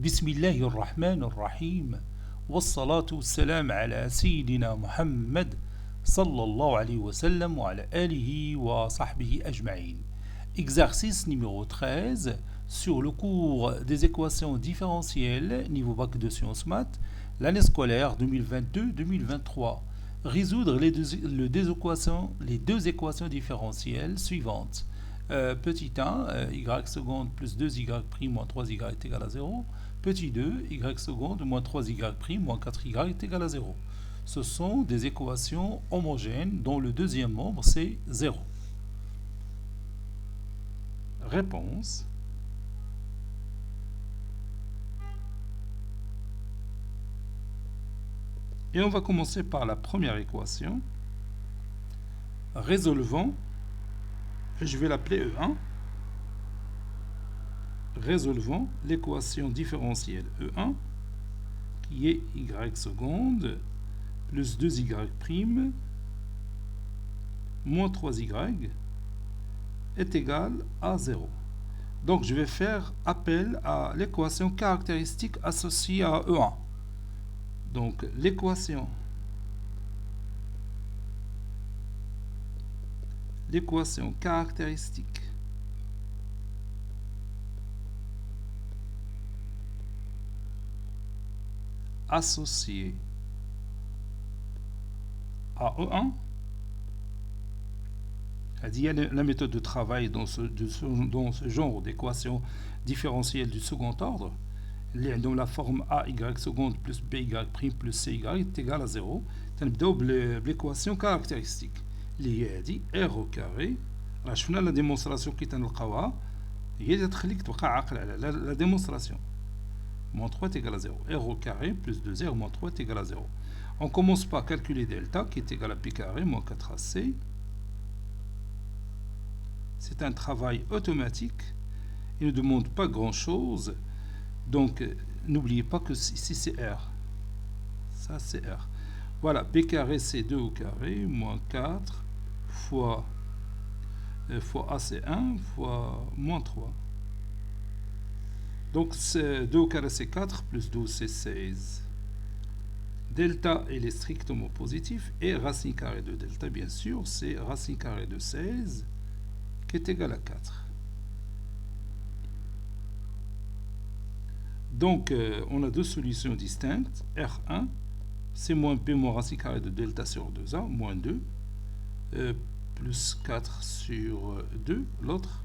بسم الله الرحمن الرحيم والصلاة والسلام على سيدنا محمد صلى الله عليه وسلم وعلى آله وصحبه أجمعين. Exercice numéro 13 sur le cours des équations différentielles niveau bac de sciences maths, l'année scolaire 2022-2023. Résoudre les deux équations différentielles suivantes. Petit 1, y seconde plus 2y prime moins 3y est égal à 0. Petit 2, y seconde moins 3y prime moins 4y est égal à 0. Ce sont des équations homogènes dont le deuxième membre c'est 0. Réponse. Et on va commencer par la première équation. Résolvons, je vais l'appeler E1. Résolvons l'équation différentielle E1 qui est y seconde plus 2y prime moins 3y est égal à 0. Donc je vais faire appel à l'équation caractéristique associée à E1. Donc l'équation caractéristique associée à E1, c'est-à-dire la méthode de travail dans ce genre d'équation différentielle du second ordre, dans la forme AY seconde plus BY prime plus CY est égal à 0. تنبداو l'équation caractéristique اللي هي هذه R au carré. راه شفنا لا ديمونستراسيون كي تنلقاوها هي اللي تخليك تبقى عاقل على لا ديمونستراسيون. Moins 3 est égal à 0. R au carré plus 2R moins 3 est égal à 0. On commence par calculer delta qui est égal à P carré moins 4AC. C'est un travail automatique. Il ne demande pas grand-chose. Donc, n'oubliez pas que ici c'est R. Ça c'est R. Voilà, B carré c'est 2 au carré moins 4 fois A c'est 1 fois moins 3. Donc 2 au carré c'est 4 plus 12 c'est 16. Delta il est strictement positif et racine carrée de delta bien sûr c'est racine carrée de 16 qui est égal à 4. Donc on a deux solutions distinctes. R1 c'est moins P moins racine carrée de delta sur 2A moins 2 plus 4 sur 2. L'autre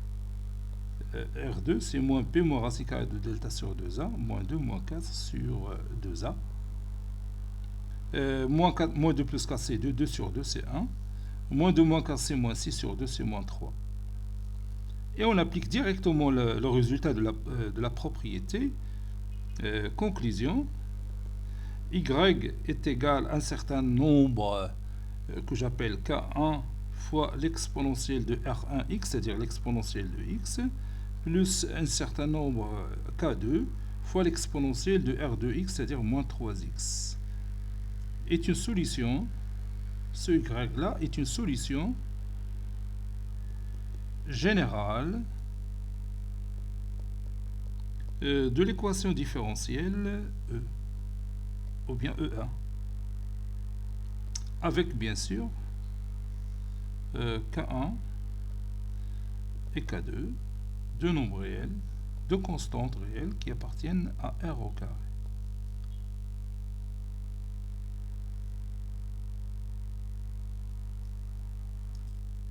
R2 c'est moins P moins racine carrée de delta sur 2A moins 2 moins 4 sur 2A. Moins 2 plus 4 c'est 2, 2 sur 2 c'est 1. Moins 2 moins 4 c'est moins 6 sur 2 c'est moins 3. Et on applique directement le résultat de la propriété. Conclusion. Y est égal à un certain nombre que j'appelle K1 fois l'exponentielle de R1x, c'est-à-dire l'exponentielle de x, plus un certain nombre K2 fois l'exponentielle de R2x, c'est-à-dire moins 3x. Est une solution, ce Y-là est une solution générale de l'équation différentielle E, ou bien E1, avec bien sûr K1 et K2, deux nombres réels, deux constantes réelles qui appartiennent à R au carré.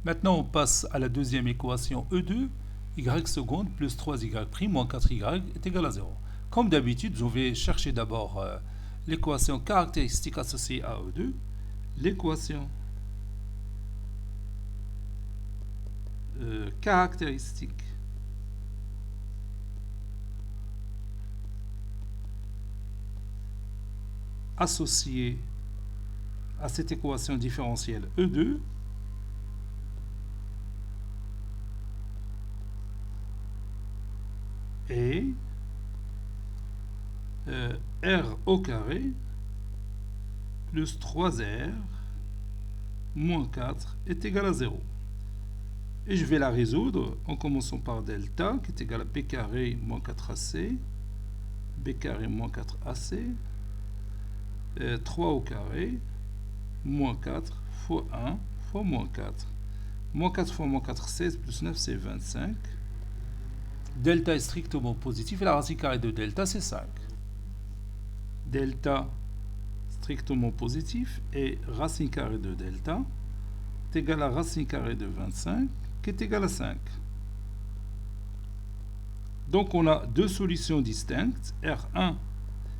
Maintenant, on passe à la deuxième équation E2, y seconde plus 3y prime moins 4y est égal à 0. Comme d'habitude, je vais chercher d'abord l'équation caractéristique associée à E2, l'équation caractéristique associée à cette équation différentielle E2 et R au carré plus 3R moins 4 est égal à 0. Et je vais la résoudre en commençant par delta qui est égal à P carré moins 4AC B carré moins 4AC, 3 au carré, moins 4 fois 1 fois moins 4. Moins 4 fois moins 4, 16, plus 9, c'est 25. Delta est strictement positif et la racine carrée de delta, c'est 5. Delta strictement positif et racine carrée de delta est égal à racine carrée de 25 qui est égal à 5. Donc on a deux solutions distinctes. R1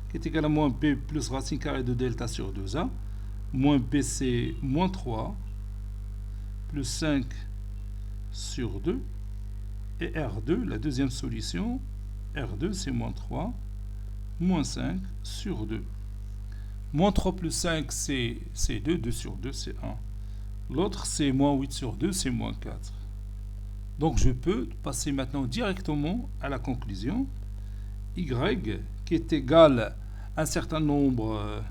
qui est égal à moins P plus racine carrée de delta sur 2A. Moins P c'est moins 3 plus 5 sur 2. Et R2, la deuxième solution, R2 c'est moins 3 moins 5 sur 2. Moins 3 plus 5 c'est 2, 2 sur 2 c'est 1. L'autre c'est moins 8 sur 2 c'est moins 4. Donc je peux passer maintenant directement à la conclusion. Y qui est égal à un certain nombre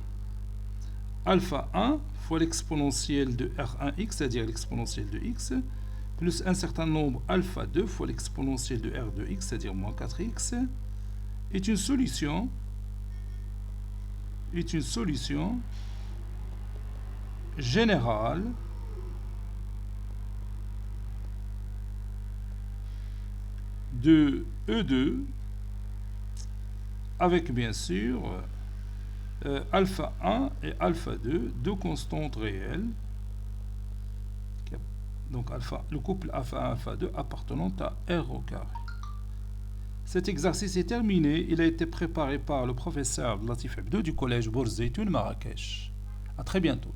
alpha 1 fois l'exponentielle de R1x, c'est-à-dire l'exponentielle de x, plus un certain nombre alpha 2 fois l'exponentielle de R2x, c'est-à-dire moins 4x, est une solution générale de E2 avec bien sûr alpha 1 et alpha 2, deux constantes réelles. Donc le couple alpha 1 alpha 2 appartenant à R au carré. Cet exercice est terminé. Il a été préparé par le professeur Latif Abdou du collège Bourz Zeytoun Marrakech. À très bientôt.